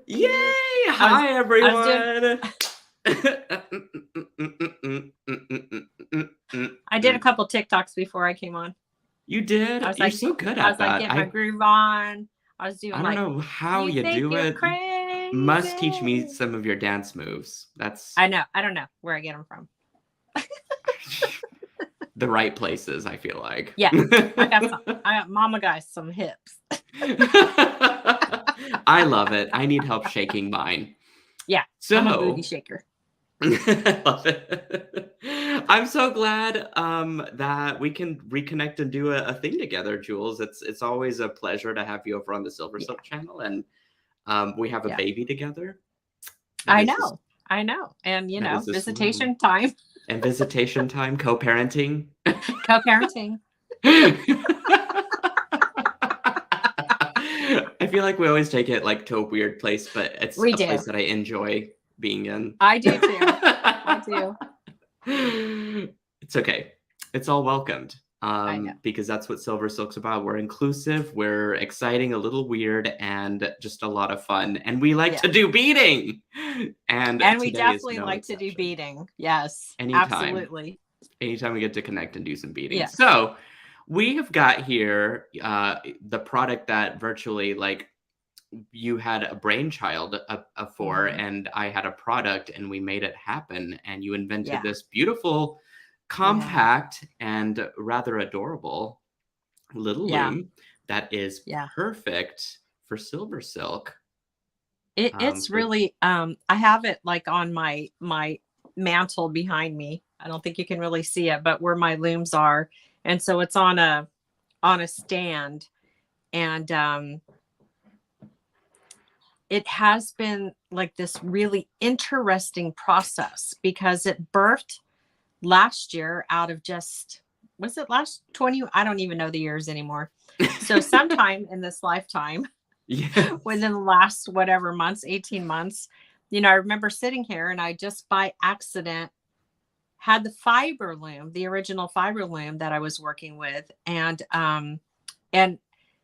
Yay! I Hi, was doing everyone. I did a couple TikToks before I came on. You I did? was You're like so good I was at like that. getting my groove on. I was doing I don't like, know how you you think do you're it. You must teach me crazy. some of your dance moves. That's I know. I don't know where I get them from. the right places, I feel like. Yeah, I got mama guys some hips. I love it. I need help shaking mine. Yeah, I'm a booty So, shaker. I love it. I'm so glad that we can reconnect and do a thing together, Jules. It's always a pleasure to have you over on the Yeah, SilverSilk channel, and we have a yeah. baby together. That I is this. know. I know. And That is this loom visitation time, and visitation time, co-parenting. co-parenting. I feel like we always take it like to a weird place, but it's We a do. place that I enjoy being in. I do too. I do. It's okay. It's all welcomed. I know. Because that's what SilverSilk's about. We're inclusive, we're exciting, a little weird, and just a lot of fun. And we like Yeah. to do beading. And And we today is definitely no like to do exception. beading. Yes, Anytime. absolutely. Anytime we get to connect and do some beading. Yes. So we have got here the product that virtually like you had a brainchild for, Hmm. and I had a product, and we made it happen. And you invented Yeah. this beautiful, Yeah. compact, and rather adorable little Yeah. loom that is Yeah. perfect for silver silk. It's For really I have it like on my mantle behind me. I don't think you can really see it, but where my looms are. And so it's on a stand. And it has been like this really interesting process because it birthed last year out of just, was it last 20, I don't even know the years anymore. So sometime in this lifetime, yes, within the last whatever months, 18 months, I remember sitting here and I just by accident had the fiber loom, the original fiber loom that I was working with. And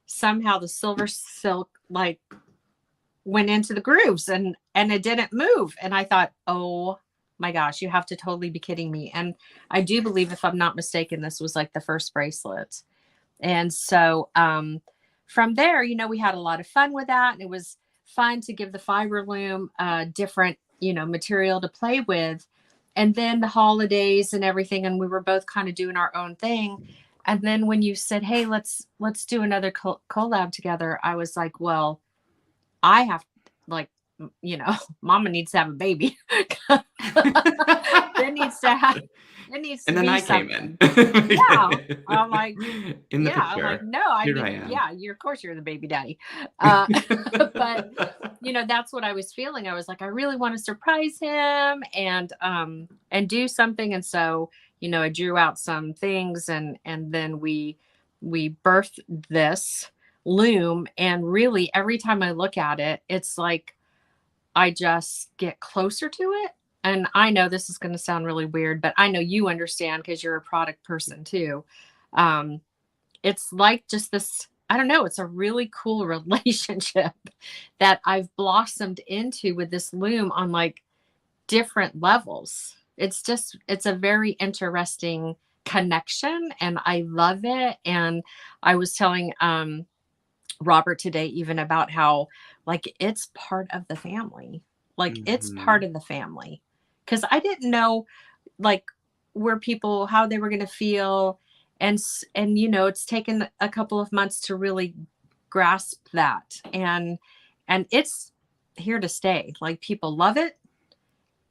somehow the silver silk like went into the grooves and it didn't move. And I thought, oh my gosh, you have to totally be kidding me. And I do believe, if I'm not mistaken, this was like the first bracelet. And so from there, we had a lot of fun with that. And it was fun to give the fiber loom different, material to play with. And then the holidays and everything, and we were both kind of doing our own thing. And then when you said, "Hey, let's do another collab together," I was like, "Well, I have like, mama needs to have a baby. There needs to have it needs to and then be I came in something." Yeah. I'm like, in the yeah, I'm like, picture. no, I Here I mean, am. yeah, of course you're the baby daddy. Uh, but that's what I was feeling. I was like, I really want to surprise him and do something. And so, I drew out some things and then we birthed this loom. And really every time I look at it, it's like I just get closer to it. And I know this is going to sound really weird, but I know you understand because you're a product person too. Um, it's like just this, I don't know, it's a really cool relationship that I've blossomed into with this loom on like different levels. It's a very interesting connection and I love it. And I was telling Robert today even about how like it's part of the family. Like it's part Mhm. of the family. Cause I didn't know like where people how they were going to feel and it's taken a couple of months to really grasp that and it's here to stay. Like people love it,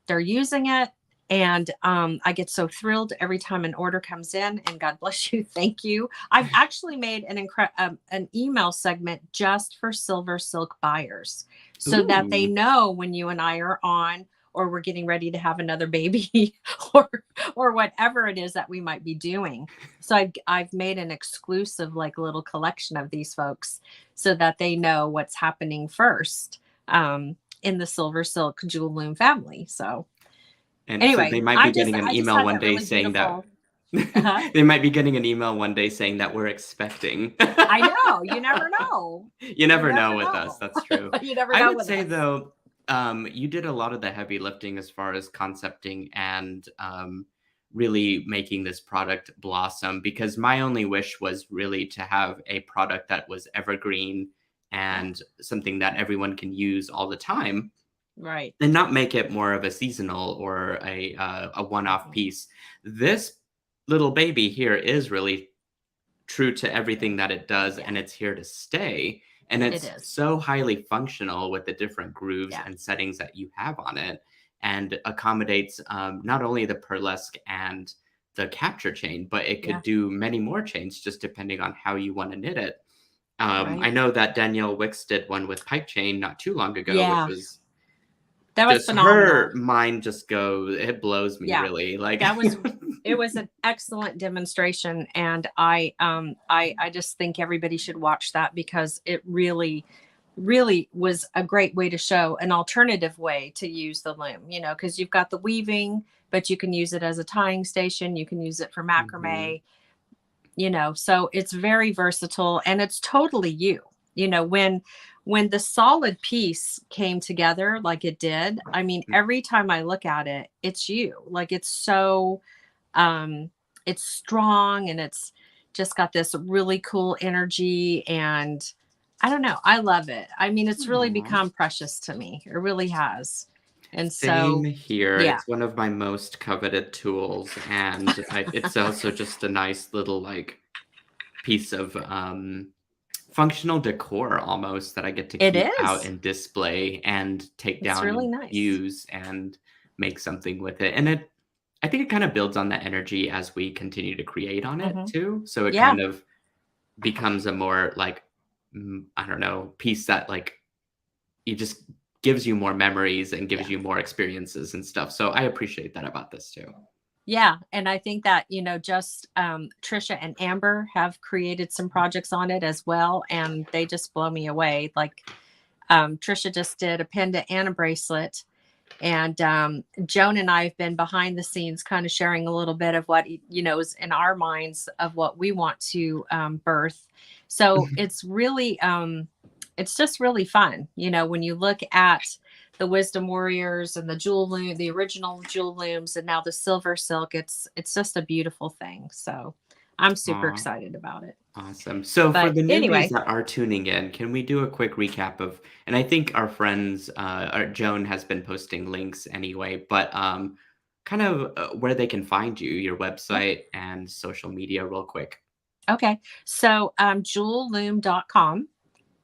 they're using it, and I get so thrilled every time an order comes in, and God bless you, thank you. I've actually made an email segment just for SilverSilk buyers so that they Ooh. know when you and I are on or we're getting ready to have another baby or or whatever it is that we might be doing. So I've made an exclusive like little collection of these folks so that they know what's happening first in the SilverSilk Jewel Loom family. So And so they anyway, might be I just getting an I just email had one that day really saying that beautiful. Uh-huh. They might be getting an email one day saying that we're expecting. I know. You never know. You You never know never with us. know. That's true. You never I know would with say us. though, you did a lot of the heavy lifting as far as concepting and really making this product blossom. Because my only wish was really to have a product that was evergreen Yeah. and something that everyone can use all the time, Right. and not make it more of a seasonal or a one-off Mhm. piece. This little baby here is really true to everything that it does, Yeah. and it's here to stay. And It it's is. so highly functional with the different grooves Yeah. and settings that you have on it, and accommodates not only the Pearlesque and the capture chain, but it could Yeah. do many more chains just depending on how you want to knit it. I Right. know that Danielle Wicks did one with pipe chain not too long ago, which Yeah. was That was just her phenomenal. mind just goes, it blows me Yeah. really. Like, That was it was an excellent demonstration, and I just think everybody should watch that because it really was a great way to show an alternative way to use the loom, because you've got the weaving, but you can use it as a tying station, you can use it for mhm, macrame, so it's very versatile and it's totally you. When the solid piece came together like it did, I mean, mm, every time I look at it, it's you. Like it's so um it's strong, and it's just got this really cool energy, and I don't know, I love it. I mean, it's really aw. become precious to me. It really has. And Same so, here. yeah. It's one of my most coveted tools, and it's also just a nice little like piece of functional decor almost that I get to It keep out is. and display and take It's down really and nice. use and make something with it. And I think it kind of builds on that energy as we continue to create on it Hmm. too. So it Yeah. kind of becomes a more like I don't know, piece that like it just gives you more memories and gives Yeah. you more experiences and stuff. So I appreciate that about this too. Yeah, and I think that, just Trisha and Amber have created some projects on it as well, and they just blow me away. Like Trisha just did a pendant and a bracelet, and Joan and I have been behind the scenes, kind of sharing a little bit of what is in our minds of what we want to birth. So it's just really fun, when you look at the Wisdom Warriors and the jewel loom, the original jewel looms, and now the silver silk. It's just a beautiful thing. So I'm super Aw, excited about it. awesome. So for But the newbies anyway, that are tuning in, can we do a quick recap of, and I think our friends, Joan has been posting links anyway, but kind of where they can find you, your yeah. website and social media real quick. Okay. So jewelloom.com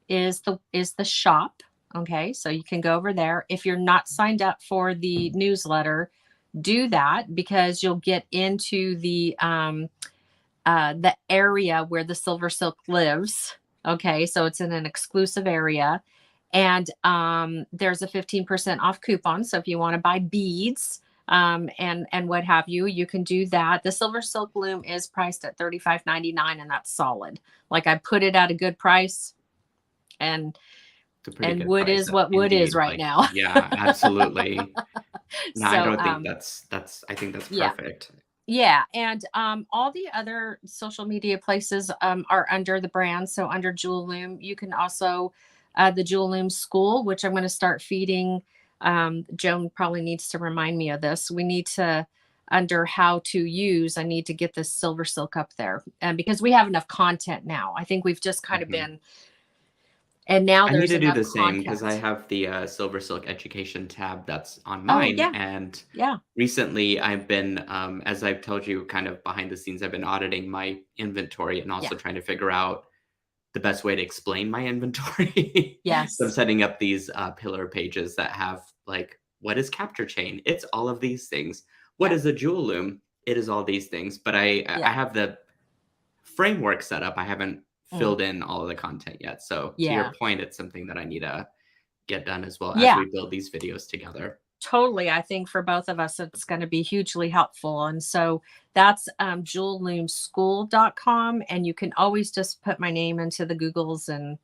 is the shop. Okay, so you can go over there. If you're not signed up for the newsletter, do that, because you'll get into the area where the Silver Silk lives. Okay, so it's in an exclusive area, and there's a 15% off coupon. So if you want to buy beads, and what have you, you can do that. The Silver Silk Loom is priced at $35.99, and that's solid. Like, I put it at a good price, and It's a pretty good wood price, is what wood is indeed. right Like, now. yeah, absolutely. No, I So don't think that's I think that's yeah. perfect. Yeah, and all the other social media places are under the brand. So under Jewel Loom, you can also the Jewel Loom School, which I'm going to start feeding. Joan probably needs to remind me of this. We need to, under how to use, I need to get this silver silk up there, and because we have enough content now, I think we've just kind of Mhm. been, and now I need there's to do enough the same because I content. have the SilverSilk education tab that's on Oh mine. yeah, And yeah, recently, I've been, as I've told you, kind of behind the scenes, I've been auditing my inventory and yeah, also trying to figure out the best way to explain my inventory. So I'm yes, setting up these pillar pages that have like, what is capture chain? It's all of these things. What yeah, is a jewel loom? It is all these things. But I yeah, have the framework set up. I haven't mm, filled in all of the content yet. So to your yeah, point, it's something that I need to get done as well as yeah. we build these videos together. Totally. I think for both of us, it's going to be hugely helpful. And so that's jewelloomschool.com. And you can always just put my name into the Googles, and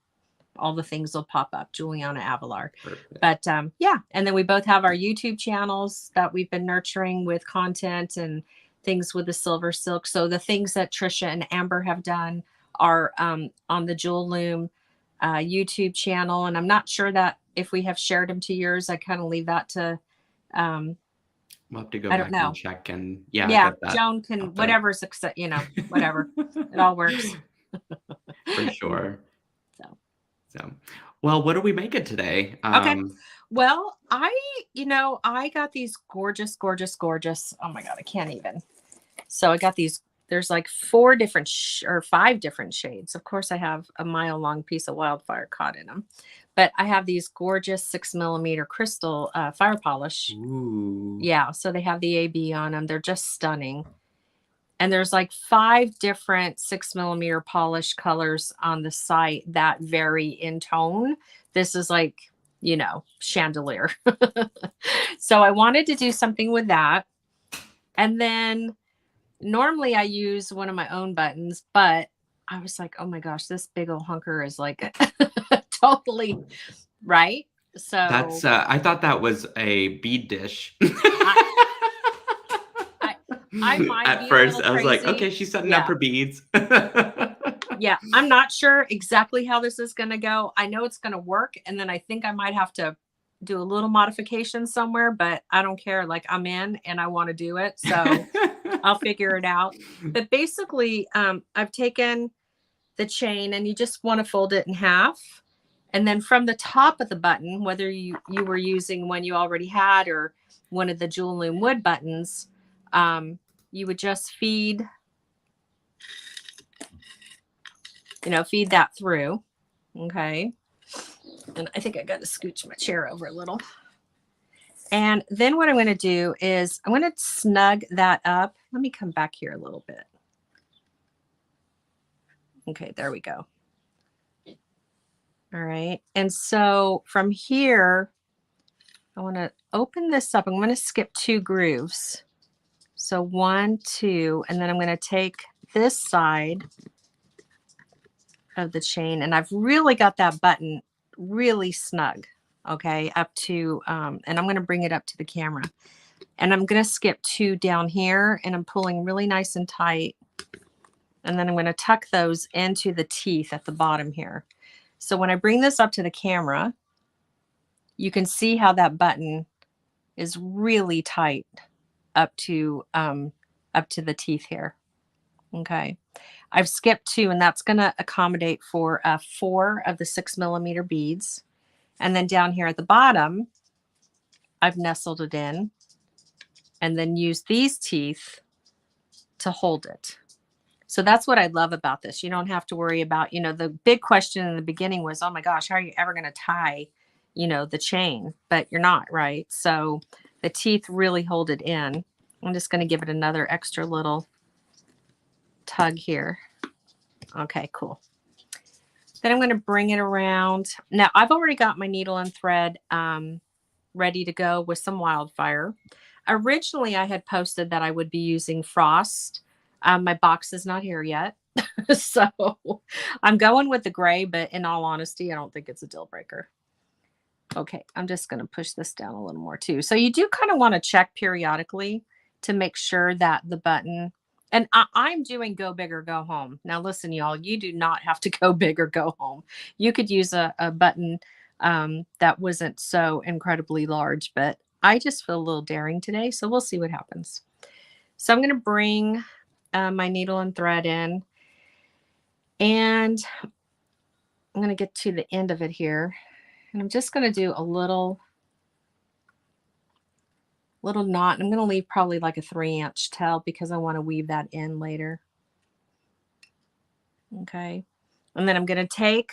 all the things will pop up, Julianna Avelar. Perfect. But yeah. And then we both have our YouTube channels that we've been nurturing with content, and things with the silver silk. So the things that Trisha and Amber have done are on the Jewel Loom YouTube channel. And I'm not sure that if we have shared them to yours. I kind of leave that to, We'll have to go I don't back and know. check and Yeah, get that Joan can, out there. whatever success, you know, whatever. It all works. For sure. So, well, what are we making today? okay. Well, I got these gorgeous, gorgeous, gorgeous. Oh my God, I can't even. So I got these, there's like 4 different or 5 different shades. Of course, I have a mile long piece of wildfire caught in them, but I have these gorgeous 6mm crystal fire polish. Ooh. Yeah. So they have the AB on them. They're just stunning. And there's like 5 different 6mm polish colors on the site that vary in tone. This is like, chandelier. So I wanted to do something with that. And then normally I use one of my own buttons, but I was like, oh my gosh, this big old hunker is like totally right. So that's, I thought that was a bead dish. I might at be first, a I was crazy. like, okay, she's setting up her beads. Yeah, I'm not sure exactly how this is going to go. I know it's going to work. And then I think I might have to do a little modification somewhere, but I don't care. Like I'm in and I want to do it. So I'll figure it out. But basically, I've taken the chain and you just want to fold it in half. And then from the top of the button, whether you were using one you already had or one of the Jewel Loom wood buttons, you would just feed that through. Okay. And I think I got to scooch my chair over a little. And then what I'm going to do is I'm going to snug that up. Let me come back here a little bit. Okay, there we go. All right. And so from here, I want to open this up. I'm going to skip 2 grooves. So 1, 2, and then I'm going to take this side of the chain, and I've really got that button really snug. Okay, up to, and I'm going to bring it up to the camera, and I'm going to skip 2 down here, and I'm pulling really nice and tight, and then I'm going to tuck those into the teeth at the bottom here. So when I bring this up to the camera, you can see how that button is really tight up to the teeth here. Okay. I've skipped 2, and that's going to accommodate for 4 of the 6mm beads. And then down here at the bottom, I've nestled it in and then used these teeth to hold it. So that's what I love about this. You don't have to worry about, the big question in the beginning was, oh my gosh, how are you ever going to tie, the chain? But you're not, right? So the teeth really hold it in. I'm just going to give it another extra little tug here. Okay, cool. Then I'm going to bring it around. Now I've already got my needle and thread ready to go with some wildfire. Originally I had posted that I would be using frost. My box is not here yet. So I'm going with the gray, but in all honesty, I don't think it's a deal breaker. Okay, I'm just going to push this down a little more too. So you do kind of want to check periodically to make sure that the button, and I'm doing go big or go home. Now listen, y'all, you do not have to go big or go home. You could use a button that wasn't so incredibly large, but I just feel a little daring today. So we'll see what happens. So I'm going to bring my needle and thread in, and I'm going to get to the end of it here. And I'm just going to do a little knot. I'm going to leave probably like a 3-inch tail because I want to weave that in later. Okay. And then I'm going to take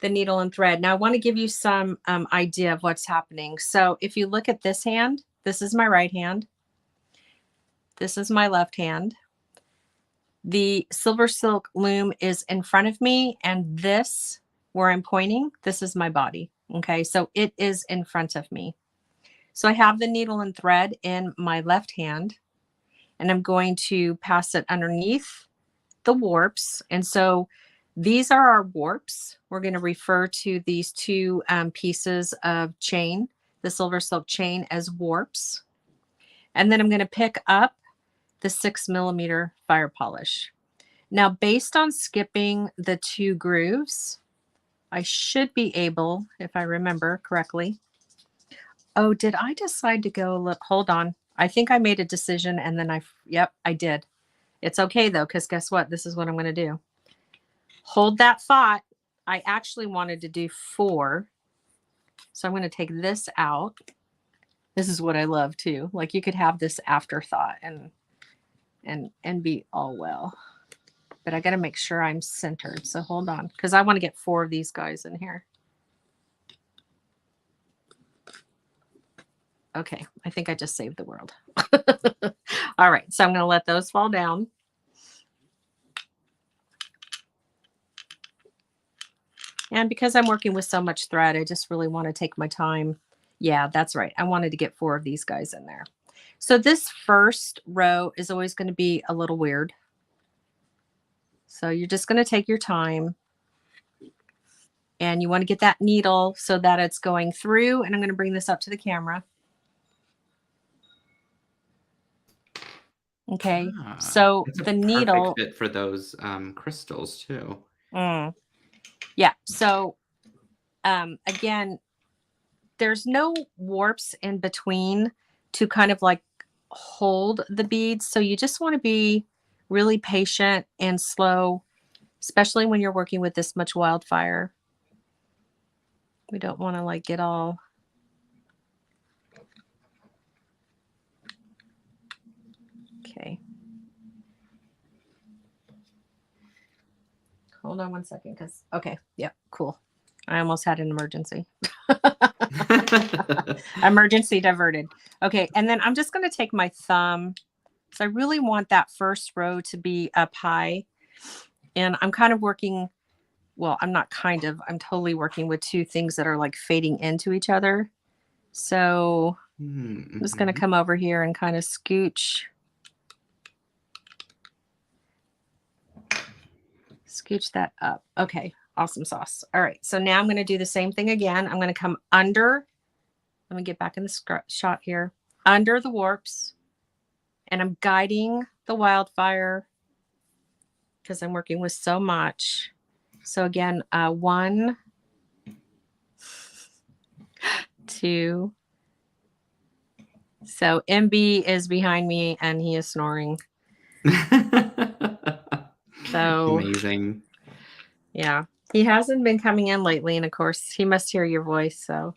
the needle and thread. Now I want to give you some idea of what's happening. So if you look at this hand, this is my right hand. This is my left hand. The SilverSilk Loom is in front of me, and this, where I'm pointing, this is my body. Okay, so it is in front of me. So I have the needle and thread in my left hand, and I'm going to pass it underneath the warps. And so these are our warps. We're going to refer to these 2 pieces of chain, the SilverSilk chain, as warps. And then I'm going to pick up the 6mm fire polish. Now, based on skipping the 2 grooves, I should be able, if I remember correctly. Oh, did I decide to go look? Hold on. I think I made a decision and then yep, I did. It's okay though, because guess what? This is what I'm going to do. Hold that thought. I actually wanted to do 4. So I'm going to take this out. This is what I love too. Like you could have this afterthought and be all well. But I got to make sure I'm centered. So hold on, because I want to get 4 of these guys in here. Okay, I think I just saved the world. All right, so I'm going to let those fall down. And because I'm working with so much thread, I just really want to take my time. Yeah, that's right. I wanted to get 4 of these guys in there. So this first row is always going to be a little weird. So you're just going to take your time. And you want to get that needle so that it's going through. And I'm going to bring this up to the camera. Okay, so the needle perfect fit for those crystals too. Yeah, so again, there's no warps in between to kind of like hold the beads. So you just want to be really patient and slow, especially when you're working with this much wildfire. We don't want to like get all okay. Hold on one second, because okay, yeah, cool. I almost had an emergency. Emergency diverted. Okay, and then I'm just going to take my thumb. So I really want that first row to be up high. And I'm kind of working, well, I'm not kind of, I'm totally working with 2 things that are like fading into each other. So I'm just going to come over here and kind of scooch that up. Okay, awesome sauce. All right, so now I'm going to do the same thing again. I'm going to come under, let me get back in the shot here, under the warps, and I'm guiding the wildfire because I'm working with so much. So again, 1, 2. So MB is behind me and he is snoring. So amazing. Yeah, he hasn't been coming in lately, and of course he must hear your voice. So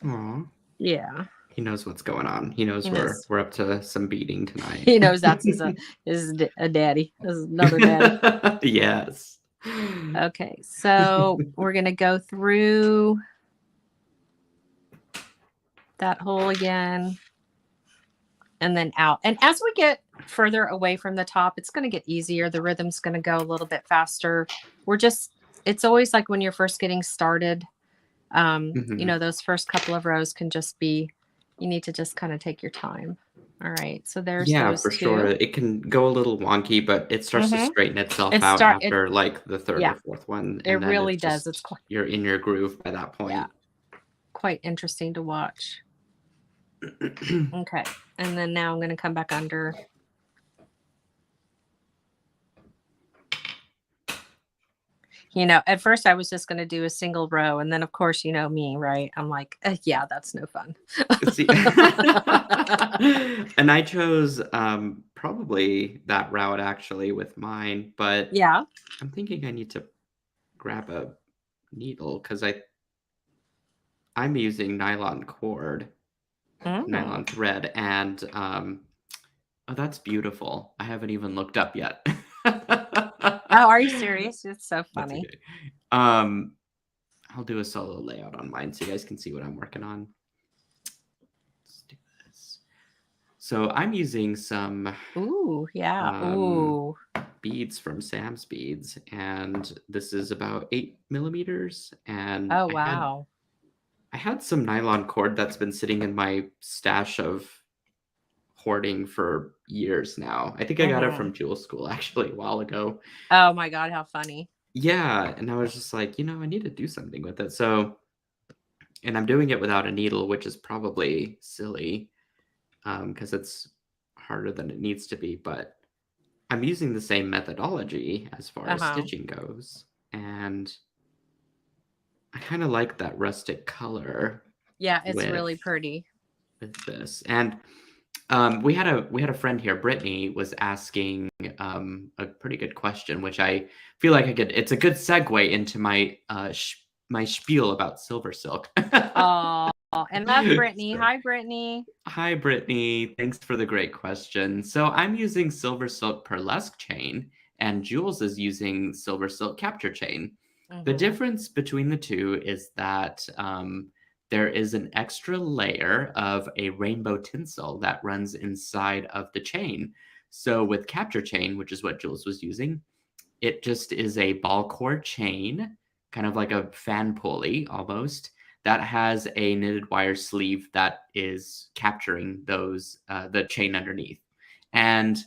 Aww. Yeah, he knows what's going on. He knows we're up to some beating tonight. He knows that's his a daddy. This is another daddy. Yes. Okay, so we're gonna go through that hole again and then out. And as we get further away from the top, it's going to get easier. The rhythm's going to go a little bit faster. It's always like when you're first getting started, you know, those first couple of rows can just be, you need to just kind of take your time. All right, so there's those for 2. sure. It can go a little wonky, but it starts to straighten itself out after like the 3rd or 4th one. And it really does. It's quite, you're in your groove by that point. Yeah, quite interesting to watch. Okay, and then now I'm going to come back under. You know, at first I was just going to do a single row, and then of course, you know me, right? I'm like, yeah, that's no fun. And I chose probably that route actually with mine, but yeah, I'm thinking I need to grab a needle because I'm using nylon cord, nylon thread, and oh, that's beautiful. I haven't even looked up yet. Oh, are you serious? It's so funny. Okay. I'll do a solo layout on mine so you guys can see what I'm working on. Let's do this. So I'm using some beads from Sam's Beads, and this is about 8 millimeters. And oh wow, I had some nylon cord that's been sitting in my stash of hoarding for years now. I think I got it from Jewel School actually a while ago. Oh my god, how funny. Yeah, and I was just like, you know, I need to do something with it. So, and I'm doing it without a needle, which is probably silly because it's harder than it needs to be, but I'm using the same methodology as far as Uh-huh. stitching goes, and I kind of like that rustic color Yeah, it's with really pretty. this. And we had a friend here, Brittany, was asking a pretty good question, which I feel like I could. It's a good segue into my my spiel about silver silk. Oh, and that's Brittany. So, Hi, Brittany. hi, Brittany. Thanks for the great question. So I'm using silver silk Pearlesque chain, and Jules is using silver silk capture chain. The Mm-hmm. difference between the two is that there is an extra layer of a rainbow tinsel that runs inside of the chain. So with capture chain, which is what Jules was using, it just is a ball cord chain, kind of like a fan pulley almost, that has a knitted wire sleeve that is capturing those the chain underneath. And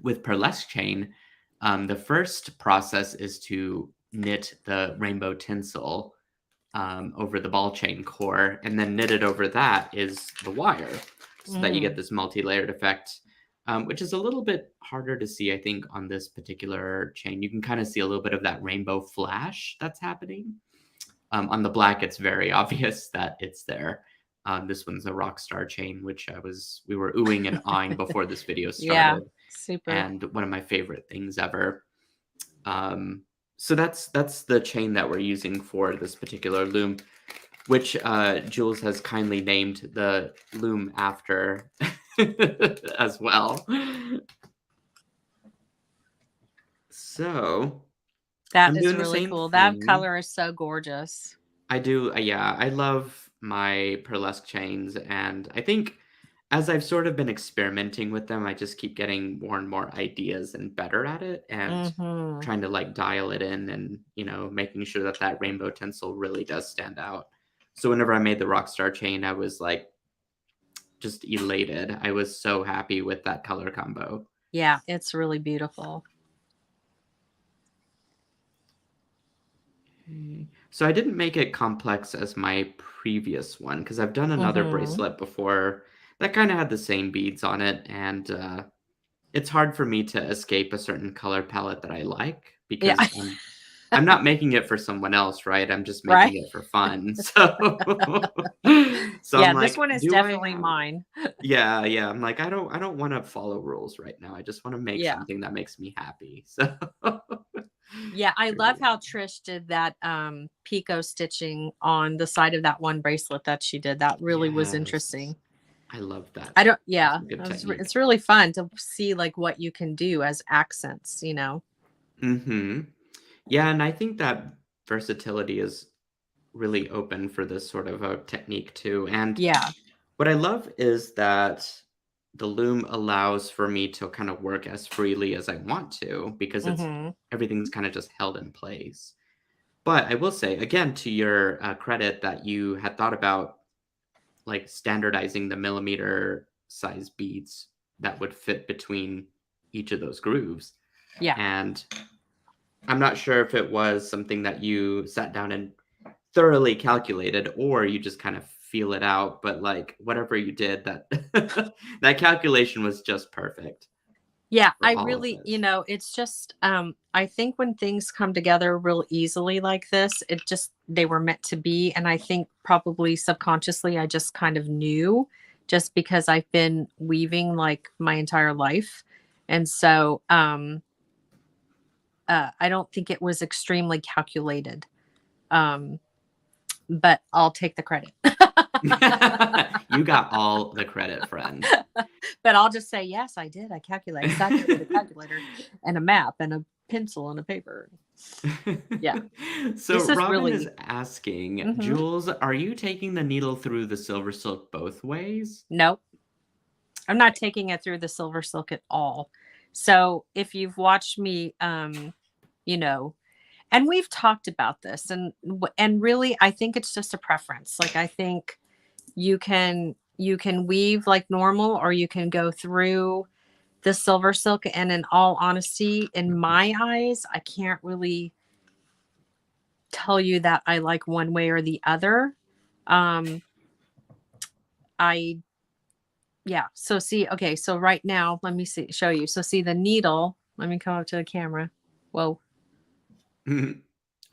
with Pearlesque chain, the first process is to knit the rainbow tinsel over the ball chain core, and then knitted over that is the wire, so that you get Mm. this multi-layered effect, which is a little bit harder to see, I think, on this particular chain. You can kind of see a little bit of that rainbow flash that's happening. On the black, it's very obvious that it's there. This one's a rock star chain, which we were oohing and awing before this video Yeah, started, super. and one of my favorite things ever. So that's the chain that we're using for this particular loom, which Jules has kindly named the loom after as well. So That I'm is doing the really same cool. That thing. color is so gorgeous. I do, yeah, I love my Pearlesque chains, and I think as I've sort of been experimenting with them, I just keep getting more and more ideas and better at it, and Mm-hmm. trying to like dial it in, and making sure that that rainbow tinsel really does stand out. So whenever I made the Rockstar chain, I was like just elated. I was so happy with that color combo. Yeah, it's really beautiful. Okay. So I didn't make it complex as my previous one because I've done another Mm-hmm. bracelet before that kind of had the same beads on it, and it's hard for me to escape a certain color palette that I like Yeah. because I'm not making it for someone else, right? I'm just Right? making it for fun. So I'm Yeah, this like, one is do I definitely have mine. yeah, yeah. I'm like, I don't want to follow rules right now. I just want to make Yeah. something that makes me happy. So Yeah, I there love we how go. Trish did that picot stitching on the side of that one bracelet that she did. That really was Yes. interesting. I love that. I don't, That's yeah, a good technique. it's really fun to see like what you can do as accents, you know? Mhm. Yeah, and I think that versatility is really open for this sort of a technique too. And Yeah. what I love is that the loom allows for me to kind of work as freely as I want to because Mm-hmm. everything's kind of just held in place. But I will say again to your credit that you had thought about like standardizing the millimeter size beads that would fit between each of those grooves. Yeah. And I'm not sure if it was something that you sat down and thoroughly calculated or you just kind of feel it out, but like whatever you did, that that calculation was just perfect Yeah, for I all of really, it. it's just I think when things come together real easily like this, it just they were meant to be, and I think probably subconsciously I just kind of knew just because I've been weaving like my entire life. And so I don't think it was extremely calculated. Um but I'll take the credit. You got all the credit, friend. But I'll just say, yes, I did. I calculate. I sat there with a calculator and a map and a pencil and a paper. Yeah. So This is Robin is really, asking, mhm. Jules, are you taking the needle through the silver silk both ways? Nope. I'm not taking it through the silver silk at all. So if you've watched me, you know, and we've talked about this, and really, I think it's just a preference. Like I think you can weave like normal, or you can go through the silver silk. And in all honesty, in my eyes, I can't really tell you that I like one way or the other. Um, I Yeah. So see, okay. So right now, let me show you. So see the needle. Let me come up to the camera. Whoa.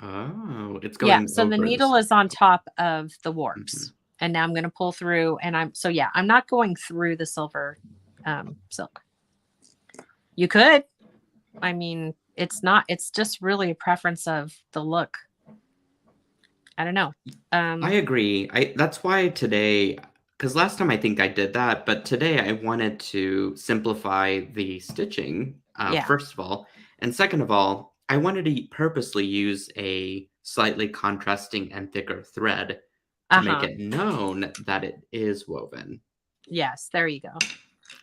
Oh, it's Yeah. going So the over the needle silk. is on top of the Mhm. warps. And now I'm going to pull through and so yeah, I'm not going through the silver silk. You could. I mean, it's not, it's just really a preference of the look. I don't know. I agree. That's why today, because last time I think I did that, but today I wanted to simplify the stitching, Yeah. first of all. And second of all, I wanted to purposely use a slightly contrasting and thicker thread to make Uh-huh. it known that it is woven. Yes. There you go.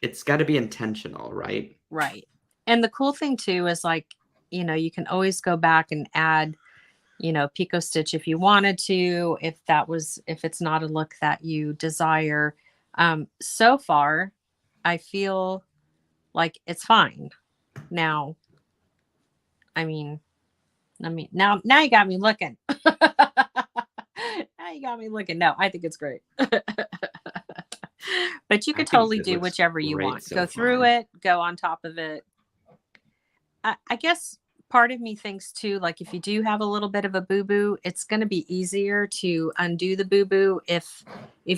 It's got to be intentional, right? Right. And the cool thing too is like, you can always go back and add, pico stitch if you wanted to, if it's not a look that you desire. So far, I feel like it's fine. Now, now you got me looking. Now you got me looking. No, I think it's great. But you I could think totally it do looks whichever you great want. so Go through far. it, go on top of it. I guess part of me thinks too, like if you do have a little bit of a boo-boo, it's going to be easier to undo the boo-boo if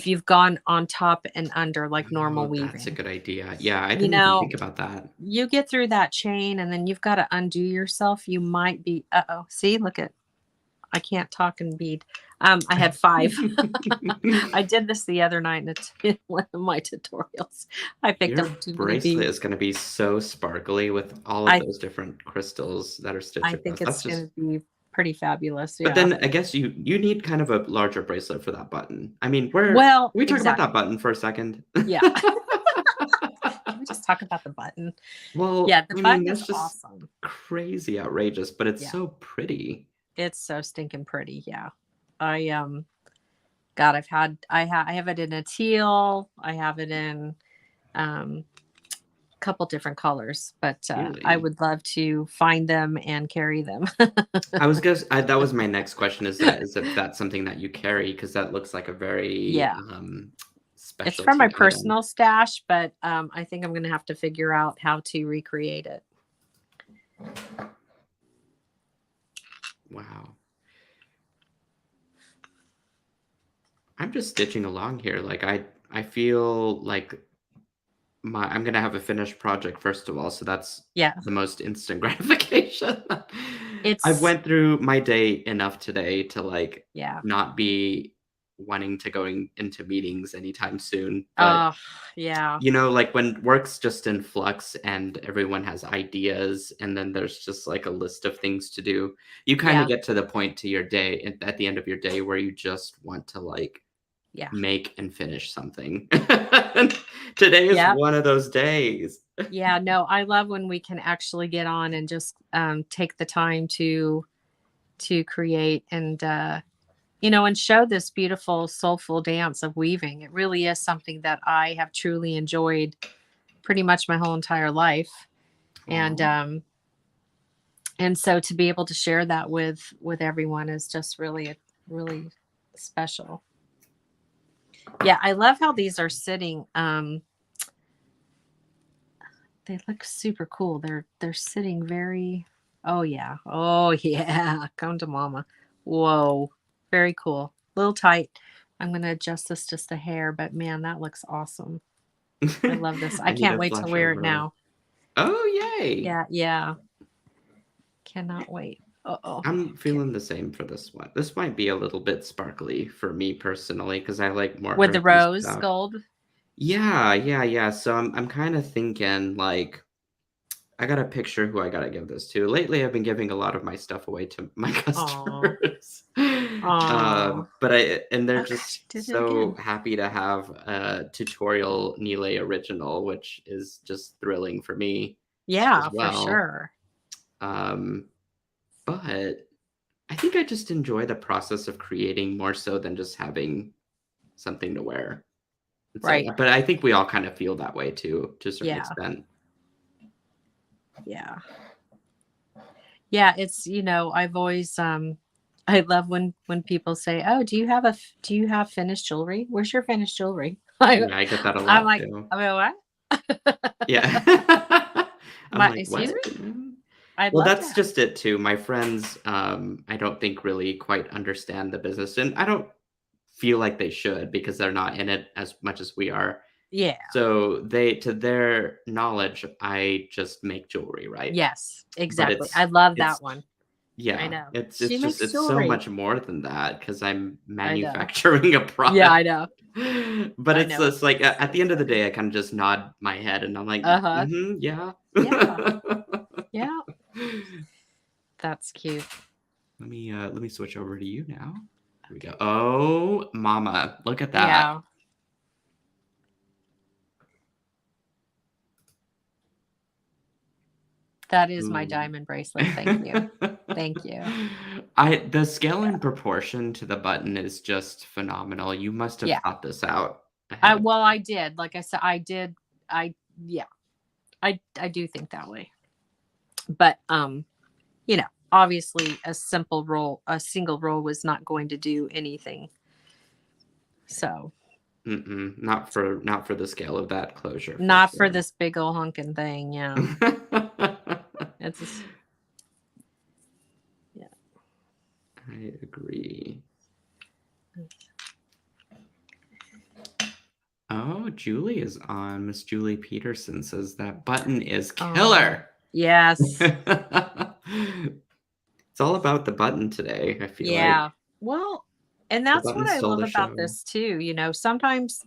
you've gone on top and under like normal Oh, that's a weaving. good idea. Yeah, I You didn't even know, think about that. you get through that chain and then you've got to undo yourself. You might be, uh-oh, see, look at, I can't talk and bead. I had 5. I did this the other night in one of my tutorials. I picked Your up too many bracelet beads. is gonna be so sparkly with all of I those different crystals that are stitched I think across. That's it's just going to be pretty fabulous. but Yeah. then I guess you need kind of a larger bracelet for that button. I mean, where Well, can we talk about that exactly. button for a second? Yeah. Can we just talk about the button? Well, Yeah, the I mean, button is that's just awesome. crazy outrageous, but it's Yeah. so pretty. It's so stinking pretty. Yeah. I God, I have it in a teal. I have it in a couple different colors, but I Really. would love to find them and carry them. I was gonna that was my next question is if that's something that you carry because that looks like a very, Yeah. It's from my specialty item. personal stash, but I think I'm going to have to figure out how to recreate it. Wow. I'm just stitching along here, like, I feel like I'm gonna have a finished project first of all, so that's Yeah. the most instant gratification. I've It's went through my day enough today to, like, yeah. not be wanting to going into meetings anytime soon, but, Oh, yeah. like, when work's just in flux and everyone has ideas, and then there's just, like, a list of things to do, you kinda Yeah. get to the point to your day at the end of your day where you just want to, like, Yeah. make and finish something. Today is Yeah. one of those days. Yeah, no, I love when we can actually get on and just take the time to create and and show this beautiful soulful dance of weaving. It really is something that I have truly enjoyed pretty much my whole entire life. And Aw. so to be able to share that with everyone is just really special. Yeah, I love how these are sitting. They look super cool. They're sitting very. Oh yeah. Oh yeah. Come to mama. Whoa. Very cool. Little tight. I'm gonna adjust this just a hair, but man, that looks awesome. I love this. I I need can't a wait to flash wear it over. now. Oh, yay! Yeah, yeah. Cannot wait. Uh-oh. I'm Okay. feeling the same for this one. This might be a little bit sparkly for me personally because I like more With the earthy rose stuff. gold. Yeah, yeah, yeah. So I'm kind of thinking like I gotta picture who I gotta give this to. Lately, I've been giving a lot of my stuff away to my Aw. customers. Aw. But they're Oh gosh, just you did it so again. happy to have a tutorial Nealay original, which is just thrilling for me as Yeah, for well. sure. Um, but I think I just enjoy the process of creating more so than just having something to wear. So, Right. but I think we all kind of feel that way too, to a certain Yeah. extent. Yeah. Yeah, it's, I've always I love when people say, "Oh, do you have finished jewelry? Where's your finished jewelry?" Yeah, I get that a I'm lot like, too. I mean, what? Yeah. I'm My like, excuse "What?" me? I'd Well, love to that's have. just it too. My friends, I don't think really quite understand the business, and I don't feel like they should because they're not in it as much as we are. Yeah. So they to their knowledge, I just make jewelry, right? Yes, But exactly. I love it's that one. I yeah, know. it's She just makes it's so jewelry. much more than that because 'cause I'm I know. manufacturing a Yeah, I product. know. But I it's know. just like, at So the end of the funny. day, I kinda just nod my head and I'm like, Uh-huh. "Mhm, yeah." Yeah. Yeah. That's cute. Let me switch over to you now. Here we go. Oh, mama, look at that. Yeah. That is my Ooh. diamond bracelet. Thank you. Thank you. The scale Yeah. and proportion to the button is just phenomenal. You must have Yeah. thought this out ahead of Well, I did. Like I said, I did. I yeah. I do think that way. But you know, obviously a single roll was not going to do anything. So, Mm-mm, not for the scale of that closure for not for sure. this big old hunking thing. Yeah. It's just, yeah. I agree. Oh, Julie is on. Miss Julie Peterson says that button is Oh, killer. yes. It's all about the button today, I feel Yeah. like. Well, and The that's what button I stole love the about show. this too. Sometimes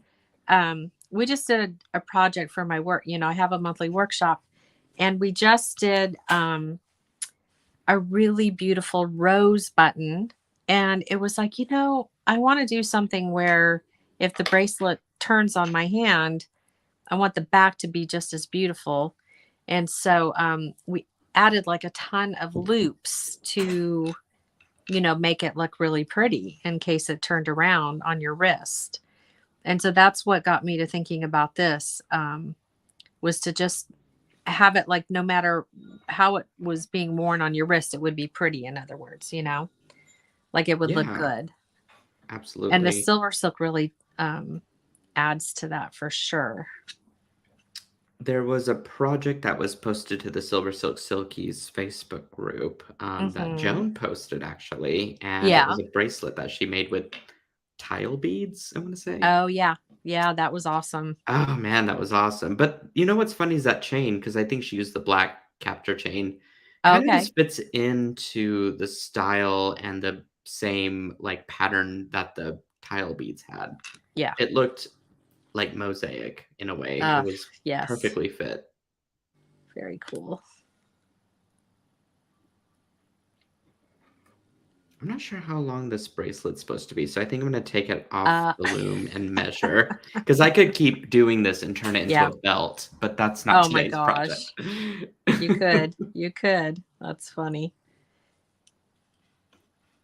we just did a project for my work. I have a monthly workshop and we just did a really beautiful rose button. And it was like, I want to do something where if the bracelet turns on my hand, I want the back to be just as beautiful. And so we added like a ton of loops to, make it look really pretty in case it turned around on your wrist. And so that's what got me to thinking about this, was to just have it like no matter how it was being worn on your wrist, it would be pretty, in other words, like it would look Yeah, good. And the absolutely. silver silk really adds to that for sure. There was a project that was posted to the SilverSilk Silkies Facebook group, that Hmm. Joan posted actually, and it Yeah. was a bracelet that she made with tile beads, I wanna say. Oh, yeah. Yeah. That was awesome. Oh, man, that was awesome, but you know what's funny is that chain, because I think she used the black capture chain, kind of Okay. just fits into the style and the same, like, pattern that the tile beads had. Yeah. It looked like mosaic in a way. It was Yes. perfectly fit. Very cool. I'm not sure how long this bracelet's supposed to be, so I think I'm gonna take it off Uh, the loom and measure, because I could keep doing this and turn it into yeah. a belt, but that's not Oh my today's project. gosh. You could. You could. That's funny.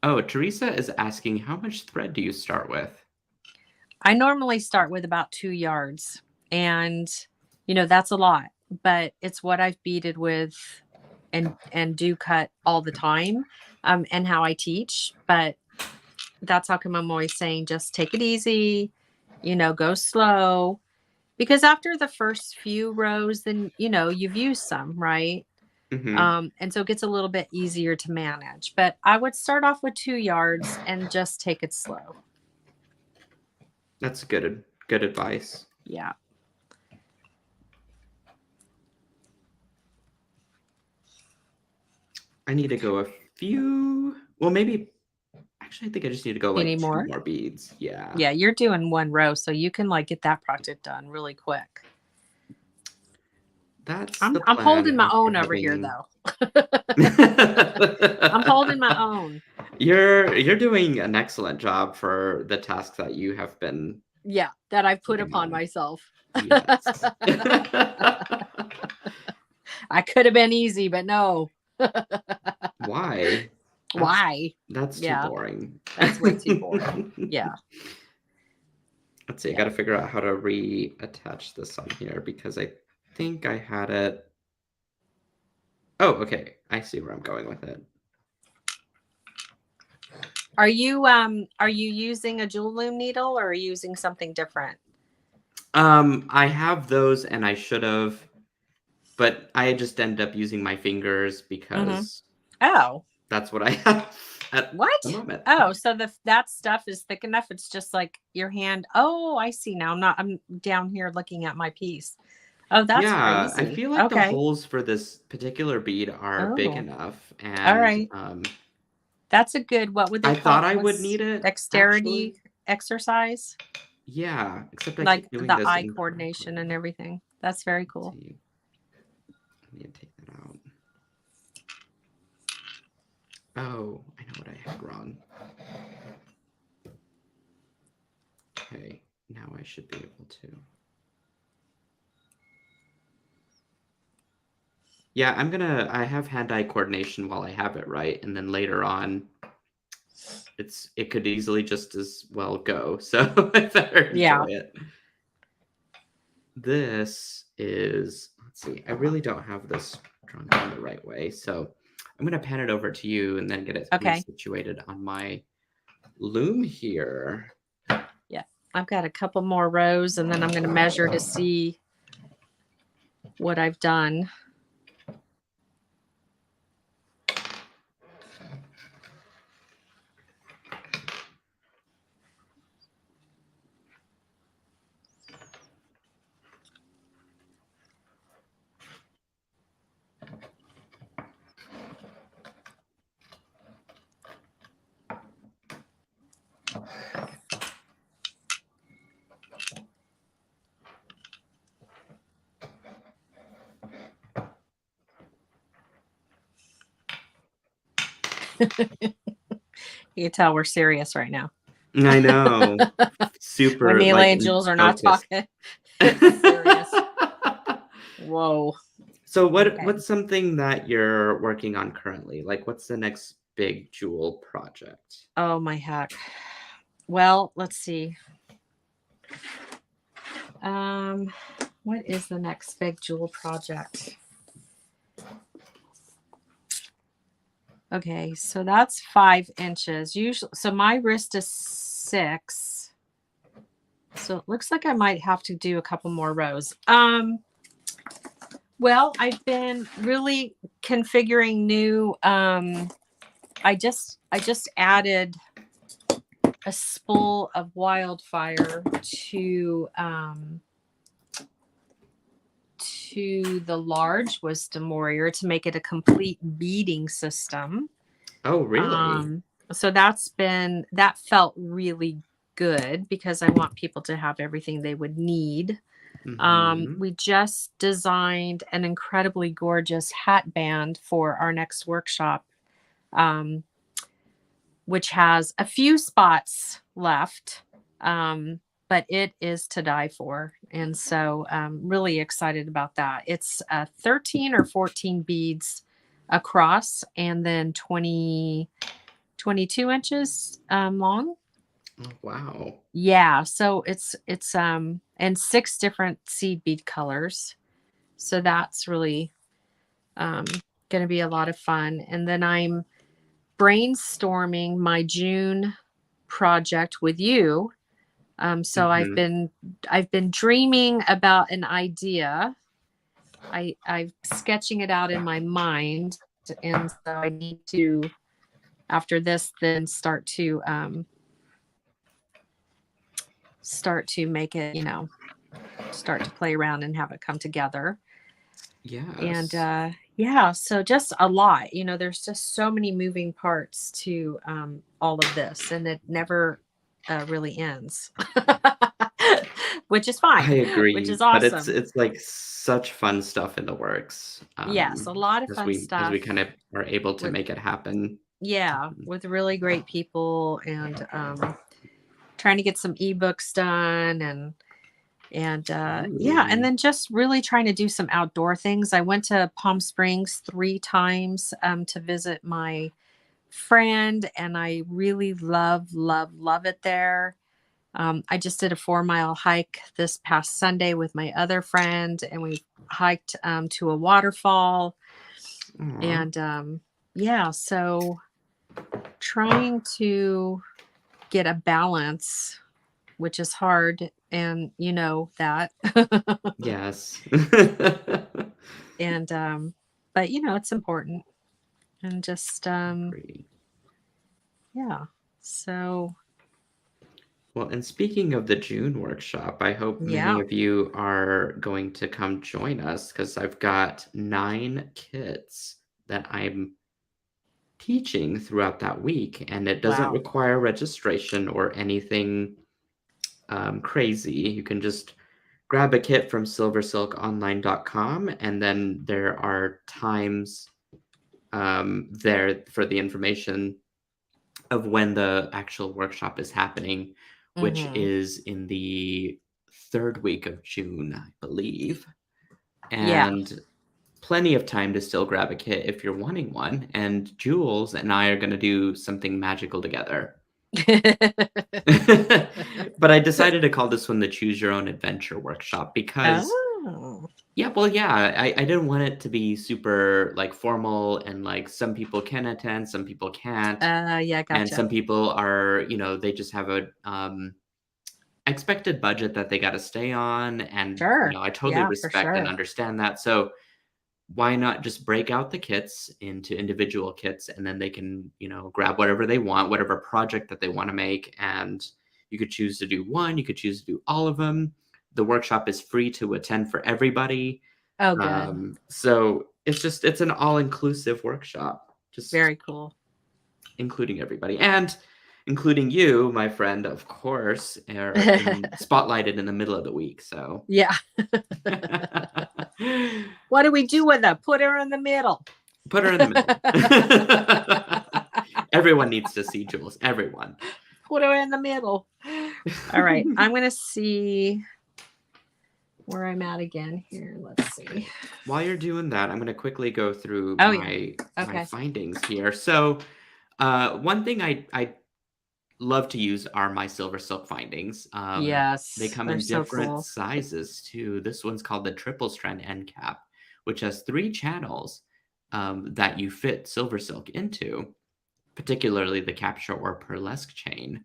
Oh, Teresa is asking, how much thread do you start with? I normally start with about 2 yards, and that's a lot, but it's what I've beaded with and do cut all the time, and how I teach. But that's how come I'm always saying just take it easy, go slow, because after the first few rows, then you've used some, right? Mhm. And so it gets a little bit easier to manage. But I would start off with 2 yards and just take it slow. That's good advice. Yeah. I need to go a few well, maybe actually, I think I just need to go, You like, need 2 more? more beads. Yeah. Yeah, you're doing one row, so you can like get that project done really quick. That's I'm the I'm plan holding my after own over here having though. I'm holding my own. You're doing an excellent job for the tasks that you have been Yeah, that I've put putting upon on. myself. Yes. I could have been easy, but no. Why? That's Why? that's too Yeah, boring. that's way too boring. Yeah, Let's see, I yeah. gotta figure out how to reattach this on here because I think I had it. Oh, okay. I see where I'm going with it. Are you using a jewel loom needle, or are you using something different? I have those and I should have, but I just ended up using my fingers Mm-hmm. because Oh, that's what I have at the what? moment. Oh, so that stuff is thick enough. It's just like your hand. Oh, I see now. I'm down here looking at my piece. Oh, that's Yeah, I crazy. feel like the Okay. holes for this particular bead are big Oh, enough, all and right. That's a good, what would they I call thought it? I would What's need it dexterity actually. exercise? Yeah, except I Like keep doing the this eye coordination incorrectly. and everything. That's very Let's cool. see. I need to take that out. Oh, I know what I had wrong. Okay, now I should be able to. Yeah, I have hand-eye coordination while I have it right, and then later on, it could easily just as well go, so I better enjoy Yeah. it. This is, let's see, I really don't have this drawn down the right way, so I'm gonna pan it over to you and then get it Okay. resituated on my loom here. Yeah. I've got a couple more rows, and then I'm going to measure to see what I've done. You can tell we're serious right now. I know. When Super, Nealay like, and Jules are not focused. talking, it's serious. Whoa. So Okay. what's something that you're working on currently? Like, what's the next big jewel project? Oh my heck. Well, let's see. What is the next big jewel project? Okay, so that's 5 inches. Usually, so my wrist is 6. So it looks like I might have to do a couple more rows. Well, I've been really configuring new. I just added a spool of wildfire to the large wisdom warrior to make it a complete beading system. Oh, really? So that felt really good because I want people to have everything they would need. Mm-hmm. We just designed an incredibly gorgeous hat band for our next workshop, which has a few spots left, but it is to die for. And so I'm really excited about that. It's 13 or 14 beads across, and then 22 inches long. Oh, wow. Yeah, so it's and 6 different seed bead colors. So that's really going to be a lot of fun. And then I'm brainstorming my June project with you. So Mm-hmm. I've been dreaming about an idea. I'm sketching it out in my mind, and so I need to, after this, then start to make it, start to play around and have it come together. And Yes. yeah, so just a lot. There's just so many moving parts to all of this, and it never really ends, which is I fine, which agree, is but it's awesome. it's like such fun stuff in the works. Yes, a lot of fun As we stuff kind of are able to with, make it happen. yeah, with really great people, and trying to get some ebooks done, and yeah, and Ooh. then just really trying to do some outdoor things. I went to Palm Springs 3 times to visit my friend, and I really love it there. I just did a 4-mile hike this past Sunday with my other friend, and we hiked to a waterfall. Aw. And yeah, so trying to get a balance, which is hard, and you know that. Yes. And but you know, it's important. And just Agree. yeah. So Well, and speaking of the June workshop, I hope many yeah. of you are going to come join us because I've got 9 kits that I'm teaching throughout that week, and it doesn't Wow. require registration or anything crazy. You can just grab a kit from silversilkonline.com, and then there are times there for the information of when the actual workshop is happening, which Mm-hmm. is in the 3rd week of June, I believe. Yeah. And plenty of time to still grab a kit if you're wanting one. And Jules and I are going to do something magical together. But I decided to call this one the Choose Your Own Adventure Workshop because, Oh. yeah, well, yeah, I didn't want it to be super like formal and like some people can attend, some people can't. Yeah, And gotcha. some people are, they just have a expected budget that they got to stay on. And, Sure. I totally Yeah, for respect and sure. understand that. So why not just break out the kits into individual kits and then they can, grab whatever they want, whatever project that they want to make. And you could choose to do one, you could choose to do all of them. The workshop is free to attend for everybody. Oh, good. So it's an all-inclusive workshop, just Very cool. including everybody. And including you, my friend, of course, are spotlighted in the middle of the week. So Yeah. What do we do with her? Put her in the middle. Put her in the middle. Everyone needs to see Jules. Everyone. Put her in the middle. All right. I'm going to see where I'm at again here. Let's see. While you're doing that, I'm going to quickly go through Okay. my findings here. So one thing I love to use are my SilverSilk findings. They Yes. come They're in so different cool. sizes too. This one's called the triple strand end cap, which has 3 channels that you fit SilverSilk into, particularly the capture or Pearlesque chain.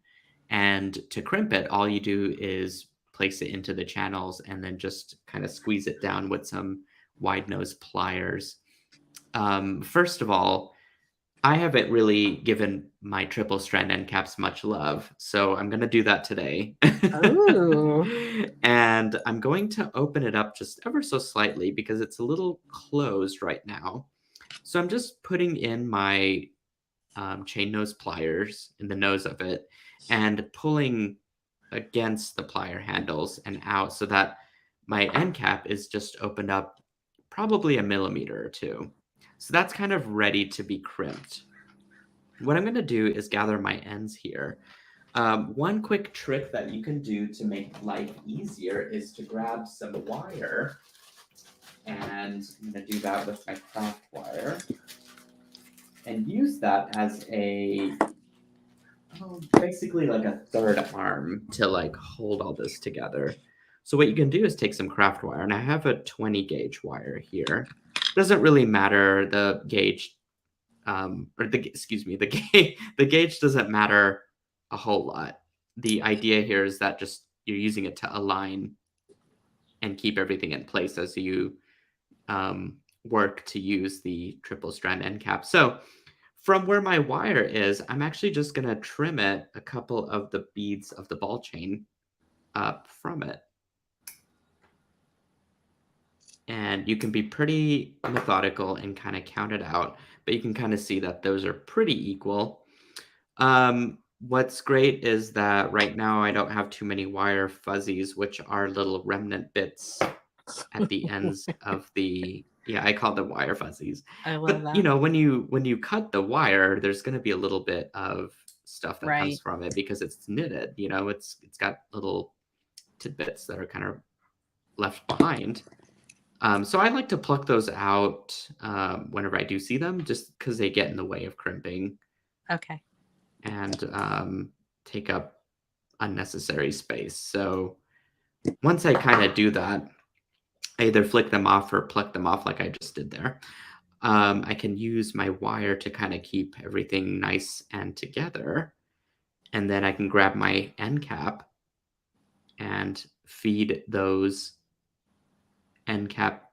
And to crimp it, all you do is place it into the channels and then just kind of squeeze it down with some wide nose pliers. First of all, I haven't really given my triple strand end caps much love, so I'm going to do that today. Ooh. And I'm going to open it up just ever so slightly because it's a little closed right now. So I'm just putting in my chain nose pliers in the nose of it and pulling against the plier handles and out so that my end cap is just opened up probably a millimeter or two. So that's kind of ready to be crimped. What I'm going to do is gather my ends here. One quick trick that you can do to make life easier is to grab some wire, and I'm going to do that with my craft wire and use that as basically like a third arm to like hold all this together. So what you can do is take some craft wire, and I have a 20 gauge wire here. Doesn't really matter the gauge, the gauge doesn't matter a whole lot. The idea here is that just you're using it to align and keep everything in place as you work to use the triple strand end cap. So from where my wire is, I'm actually just going to trim it a couple of the beads of the ball chain up from it. And you can be pretty methodical and kind of count it out, but you can kind of see that those are pretty equal. What's great is that right now I don't have too many wire fuzzies, which are little remnant bits at the ends of the, yeah, I call them wire fuzzies. I love But that. when you cut the wire, there's going to be a little bit of stuff that comes Right. from it because it's knitted. It's got little tidbits that are kind of left behind. So I like to pluck those out whenever I do see them, just because they get in the way of crimping Okay. and take up unnecessary space. So once I kind of do that, I either flick them off or pluck them off like I just did there. I can use my wire to kind of keep everything nice and together. And then I can grab my end cap and feed those end cap,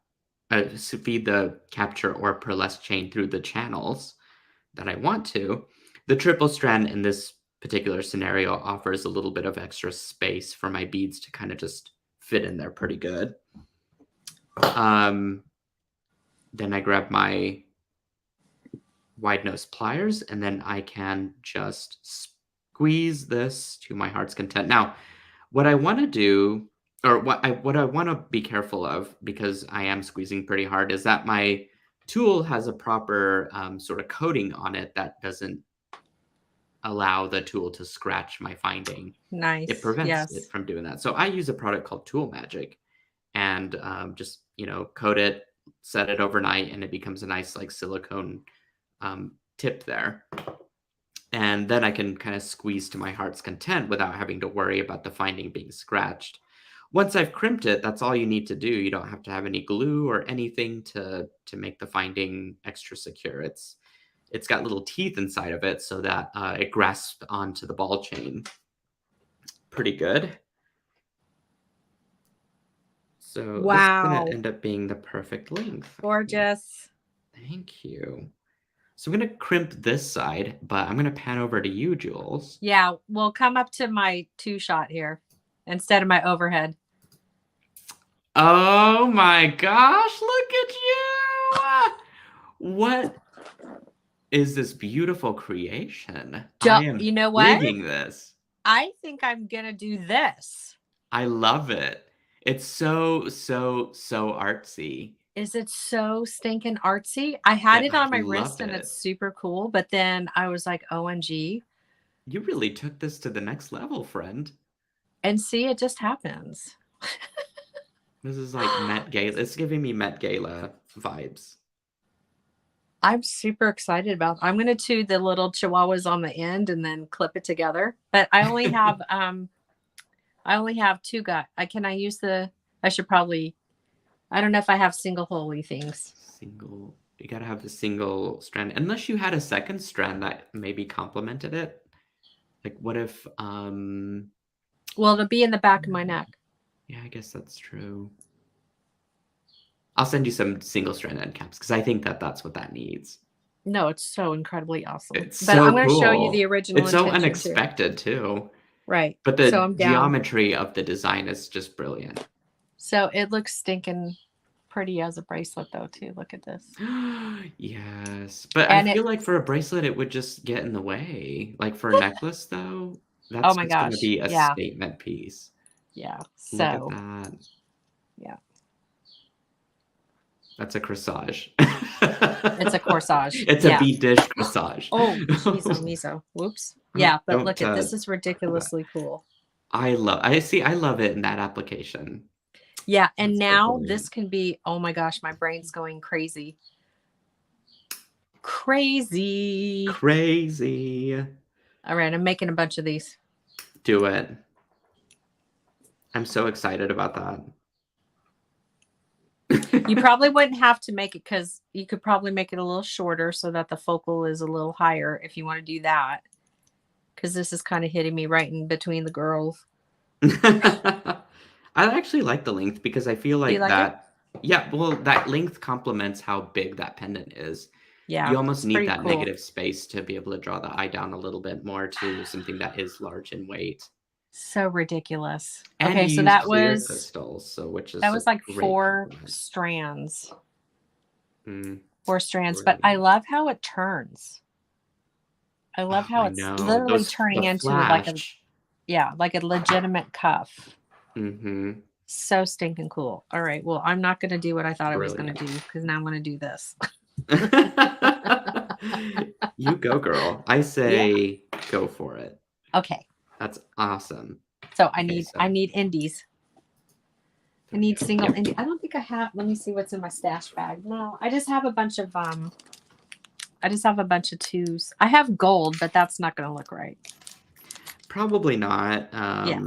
feed the capture or pearlesque chain through the channels that I want to. The triple strand in this particular scenario offers a little bit of extra space for my beads to kind of just fit in there pretty good. Then I grab my wide nose pliers, and then I can just squeeze this to my heart's content. Now, what I want to do, or what I want to be careful of, because I am squeezing pretty hard, is that my tool has a proper sort of coating on it that doesn't allow the tool to scratch my finding. Nice. It prevents Yes. it from doing that. So I use a product called Tool Magic, and just coat it, set it overnight, and it becomes a nice like silicone tip there. And then I can kind of squeeze to my heart's content without having to worry about the finding being scratched. Once I've crimped it, that's all you need to do. You don't have to have any glue or anything to make the finding extra secure. It's got little teeth inside of it so that it grasps onto the ball chain pretty good. So this is going to end up being the perfect length. Gorgeous. Thank you. So I'm going to crimp this side, but I'm going to pan over to you, Jules. Yeah, we'll come up to my 2-shot here instead of my overhead. Oh my gosh, look at you! What is this beautiful creation? I am you know what? digging this. I think I'm going to do this. I love it. It's so artsy. Is it so stinking artsy? I had it on my wrist and it's super cool, but then I was like, OMG. You really took this to the next level, friend. And see, it just happens. This is like Met Gala. It's giving me Met Gala vibes. I'm super excited about it. I'm going to do the little chihuahuas on the end and then clip it together. But I only have I only have 2 guys. I should probably, I don't know if I have single holy things. You got to have the single strand. Unless you had a second strand that maybe complemented it. Like what if well, it'll be in the back of my neck. Yeah, I guess that's true. I'll send you some single strand end caps because I think that's what that needs. No, it's so incredibly awesome. It's but so I'm going to cool. show you the original. It's so unexpected too. Right. But the geometry of the design is just brilliant. So it looks stinking pretty as a bracelet though too. Look at this. Yes. But I feel like for a bracelet it would just get in the way. Like for a necklace though, that's going to be a statement piece. Yeah. So look at that. Yeah. That's a corsage. It's a corsage. It's a bead dish corsage. Oh, miso. Whoops. Yeah, but look at this is ridiculously cool. I love it in that application. Yeah, and now this can be, oh my gosh, my brain's going crazy. Crazy. All right, I'm making a bunch of these. Do it. I'm so excited about that. You probably wouldn't have to make it because you could probably make it a little shorter so that the focal is a little higher if you want to do that. Because this is kind of hitting me right in between the girls. I actually like the length because I feel like that. Yeah, well, that length complements how big that pendant is. Yeah, you almost need that negative space to be able to draw the eye down a little bit more to something that is large in weight. So ridiculous. And okay, so that was crystals, which is like 4 strands. 4 strands, but I love how it turns. I love how it's literally turning into like a legitimate cuff. Mm-hmm. So stinking cool. All right, well, I'm not going to do what I thought I was going to do because now I'm going to do this. You go, girl. I say go for it. Okay. That's awesome. So I need indies. I need single indie. I don't think I have. Let me see what's in my stash bag. No, I just have a bunch of 2s. I have gold, but that's not going to look right. Probably not. Yeah.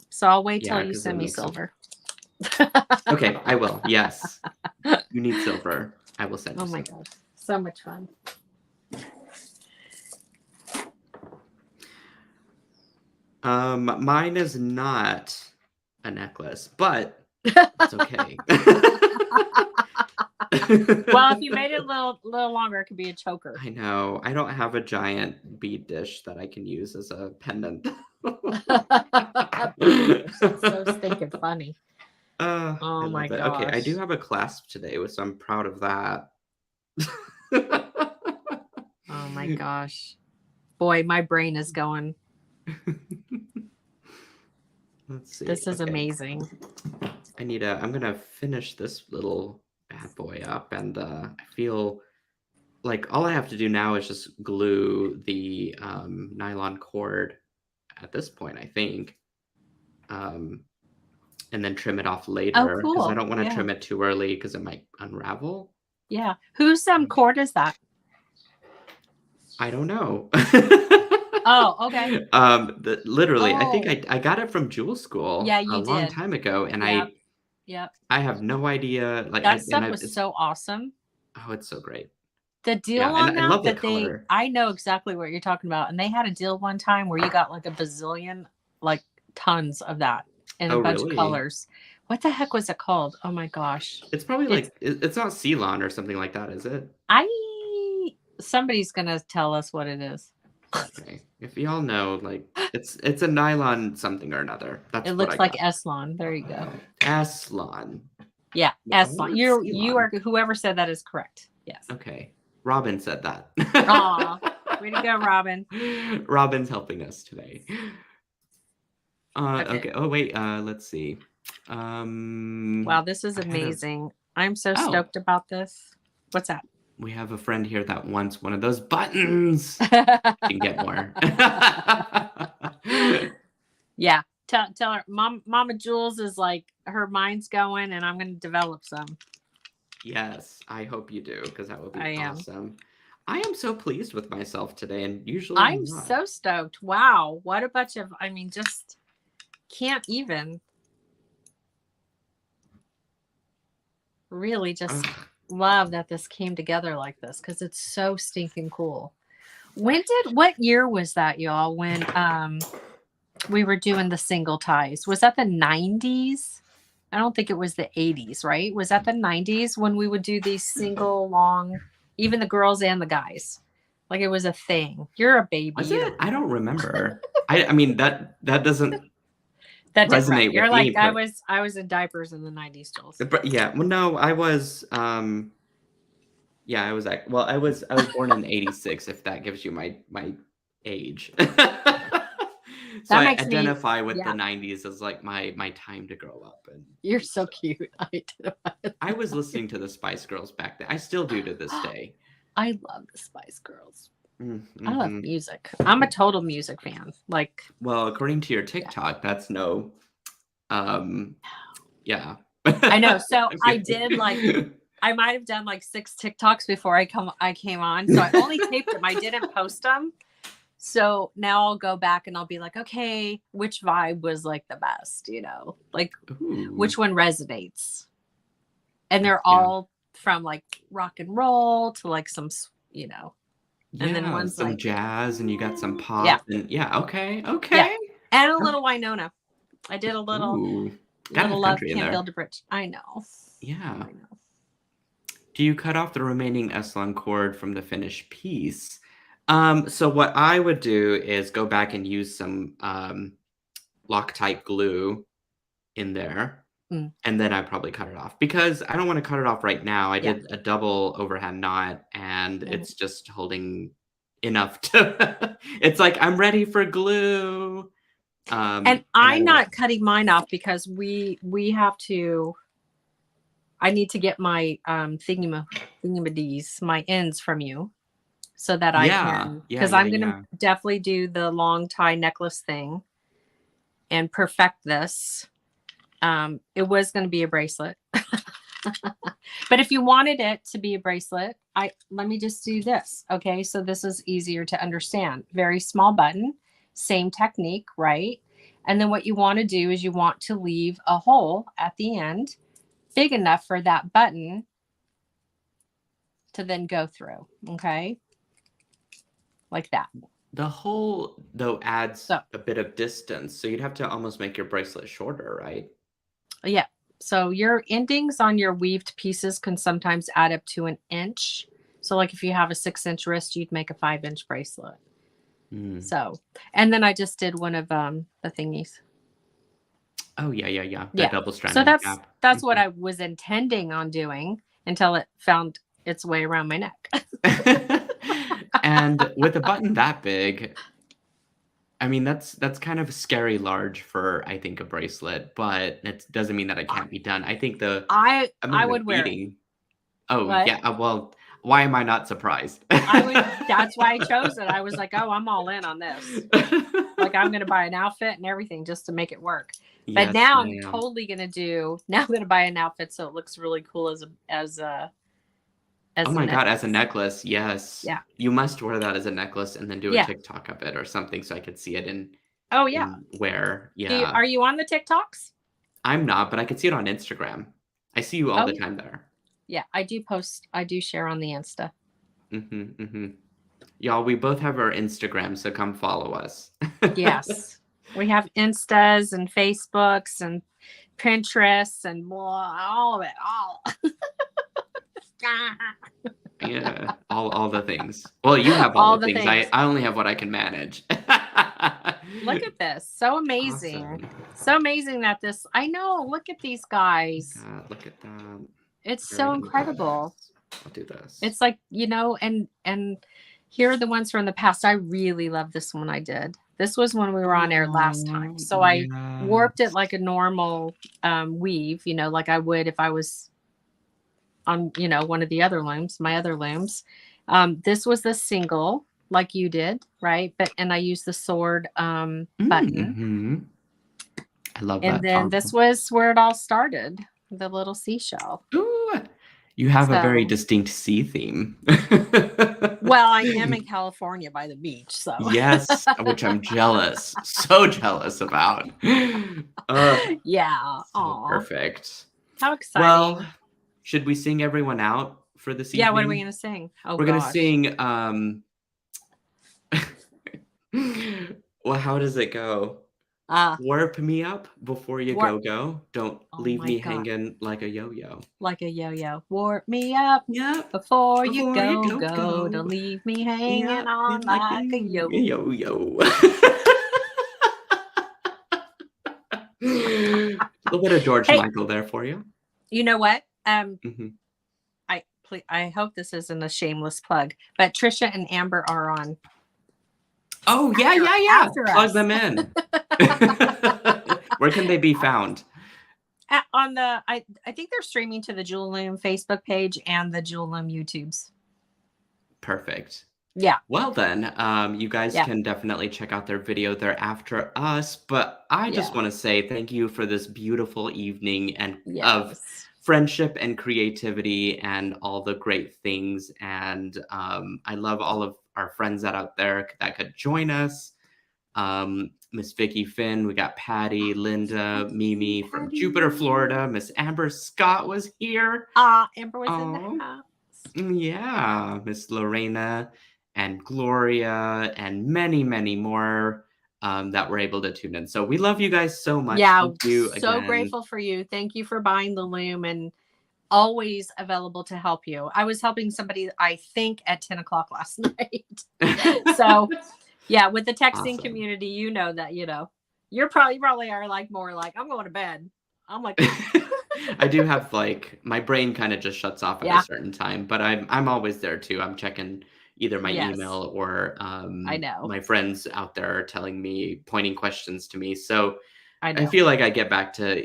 So I'll wait till you send me silver. Okay, I will. Yes. You need silver. I will send you. Oh my gosh. So much fun. Mine is not a necklace, but it's okay. Well, if you made it a little longer, it could be a choker. I know. I don't have a giant bead dish that I can use as a pendant. It's so stinking funny. I Oh my love it. Okay, I do gosh. have a clasp today, so I'm proud of that. Oh my gosh. Boy, my brain is going. Let's see. This is Okay. amazing. I'm gonna finish this little bad boy up, and I feel like all I have to do now is just glue the nylon cord at this point, I think. And then trim it off Oh, later because I cool. don't want to Yeah. trim it too early because it might unravel. Yeah. Whose cord is that? I don't know. Oh, okay. Literally, I think Oh. I got it from Jewel School Yeah, a you long did. time ago, and Yep. Yep. I have no idea. Like, That stuff was it's so awesome. oh, it's so great. The deal Yeah, and on I love the that color. I know exactly what you're talking about. And they had a deal one time where you got like a bazillion, like tons of that in a Oh, bunch of really? colors. What the heck was it called? Oh my gosh. It's probably like it's not Ceylon or something like that, is it? Somebody's gonna tell us what it is. Okay. If y'all know, like it's a nylon something or another. That's It what looks I like got. Eslon. There you go. Eslon. Yeah, I Eslon. wanted You Ceylon. are whoever said that is correct. Yes. Okay. Robin said that. Aw. Way to go, Robin. Robin's helping us today. Okay. Okay. Oh wait. Let's see. Wow, this is amazing. I'm so Oh. stoked about this. What's that? We have a friend here that wants one of those buttons. You can get more. Yeah. Tell her, Mama Jules is like, her mind's going, and I'm going to develop some. Yes, I hope you do, because that would be I am. awesome. I am so pleased with myself today, and usually I'm not. so stoked. Wow. What a bunch of, just can't even really just love that this came together like this, because it's so stinking cool. What year was that, y'all, when we were doing the single ties? Was that the 90s? I don't think it was the 80s, right? Was that the 90s when we would do these single long, even the girls and the guys? Like it was a thing. You're a baby. Was it? I don't remember. I mean that doesn't that resonate right. with You're me. like, I was in diapers in the 90s, Jules. But yeah, well, no, I was yeah, I was born in 86, if that gives you my age. So I identify with the 90s as like my time to grow up. And you're so cute. I was listening to the Spice Girls back then. I still do to this day. I love the Spice Girls. Mm-hmm. I love music. I'm a total music fan. Like, well, according to your TikTok, that's no yeah. I know. So I did I might have done like 6 TikToks before I came on. So I only taped them. I didn't post them. So now I'll go back and I'll be like, okay, which vibe was like the best, like which one resonates? And they're all from like rock and roll to like some, and then one's some like jazz, and you got some pop, and okay. Yeah. And a little Winona. I did a little Love Can't Build a Bridge. I know. Yeah. I know. Do you cut off the remaining Eslon cord from the finished piece? So what I would do is go back and use some Loctite glue in there. And then I probably cut it off, because I don't want to cut it off right now. I did a double overhand knot, and it's just holding enough to it's like I'm ready for glue. And I'm not cutting mine off because we have to. I need to get my thingamadies, my ends from you, so that I can, because I'm gonna definitely do the long tie necklace thing and perfect this. It was going to be a bracelet, but if you wanted it to be a bracelet, let me just do this. Okay. So this is easier to understand. Very small button, same technique, right? And then what you want to do is you want to leave a hole at the end big enough for that button to then go through. Okay. Like that. The hole, though, adds So, a bit of distance, so you'd have to almost make your bracelet shorter, right? yeah. So your endings on your weaved pieces can sometimes add up to an inch. So like if you have a 6-inch wrist, you'd make a 5-inch bracelet. Mm. So, and then I just did one of the thingies. Oh, yeah. The Yeah. double-stranded So that's cap. what I was intending on doing until it found its way around my neck. And with a button that big, I mean, that's kind of scary large for, I think, a bracelet, but it doesn't mean that it can't be done. I think the I amount of would wear it. beading. Oh, What? yeah. Well, why am I not surprised? I would. That's why I chose it. I was like, oh, I'm all in on this. Like I'm gonna buy an outfit and everything just to make it work. But Yes, now I'm ma'am. totally gonna do. Now I'm gonna buy an outfit so it looks really cool as Oh a my God, as necklace. a necklace, yes. Yeah. You must wear that as a necklace and then do a Yeah. TikTok of it or something so I could see it Oh yeah. in wear. Yeah. Are you on the TikToks? I'm not, but I could see it on Instagram. I see you all Oh the yeah. time there. Yeah, I do post. I do share on the Insta. Y'all, we both have our Instagram, so come follow us. Yes, we have Instas and Facebooks and Pinterest and all of it. All. Yeah, all the things. Well, you have all the things. things. I only have what I can manage. Look at this. So amazing. Awesome. So amazing that this. I know. Look at these guys. Look at that. It's so incredible. I'll do this. It's like, and here are the ones from the past. I really love this one I did. This was when we were on air last time. So I warped it like a normal weave, like I would if I was on, one of the other looms, my other looms. This was the single like you did, right? And I used the sword button. I love that. And then this was where it all started, the little seashell. Ooh, you have a very distinct sea theme. Well, I am in California by the beach, so. Yes, which I'm jealous. So jealous about. Yeah. So perfect. How exciting. Well, should we sing everyone out for this evening? Yeah, what are we going to sing? We're going to sing well, how does it go? Warp me up before you go. Don't leave me hanging like a yo-yo. Like a yo-yo. Warp me up before you go. Don't leave me hanging on like a yo-yo. A little bit of George Michael there for you. You know what? I hope this isn't a shameless plug, but Trisha and Amber are on. Oh, yeah. Plug them in. Where can they be found? On the, I think they're streaming to the Jewel Loom Facebook page and the Jewel Loom YouTubes. Perfect. Yeah. Well then, you guys can definitely check out their video. They're after us, but I just want to say thank you for this beautiful evening and of friendship and creativity and all the great things. And I love all of our friends out there that could join us. Miss Vicky Finn, we got Patty, Linda, Mimi from Jupiter, Florida. Miss Amber Scott was here. Amber was in the house. Yeah, Miss Lorena and Gloria and many, many more that were able to tune in. So we love you guys so much. Yeah, thank you again. So grateful for you. Thank you for buying the loom and always available to help you. I was helping somebody, I think, at 10 o'clock last night. So yeah, with the texting community, that, you're probably are like more like, I'm going to bed. I'm like, I do have my brain kind of just shuts off at a certain time, but I'm always there too. I'm checking either my email or I know my friends out there are telling me, pointing questions to me. So I feel like I get back to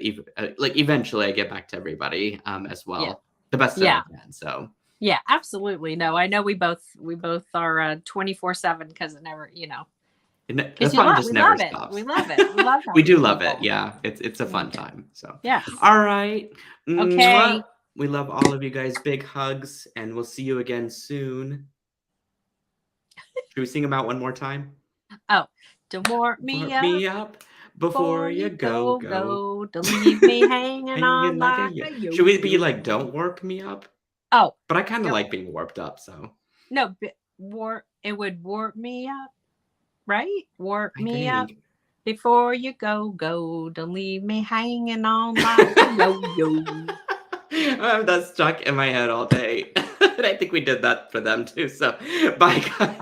eventually I get back to everybody as well. The best that I can. So yeah, absolutely. No, I know we both are 24/7 because it never, the fun just never stops. We love it. We love we do love it. Yeah, it's a fun time. So yeah. All right. Okay. Mwah. We love all of you guys. Big hugs, and we'll see you again soon. Should we sing them out one more time? Oh, don't warp me up before you go. Don't leave me hanging on like a yo-yo. Should we be like, don't warp me up? Oh, But I kind of don't like being warped up, so no it would warp me up, right? Warp I me up think. before you go. Don't leave me hanging on like a yo-yo. That's stuck in my head all day. And I think we did that for them too. So bye, guys.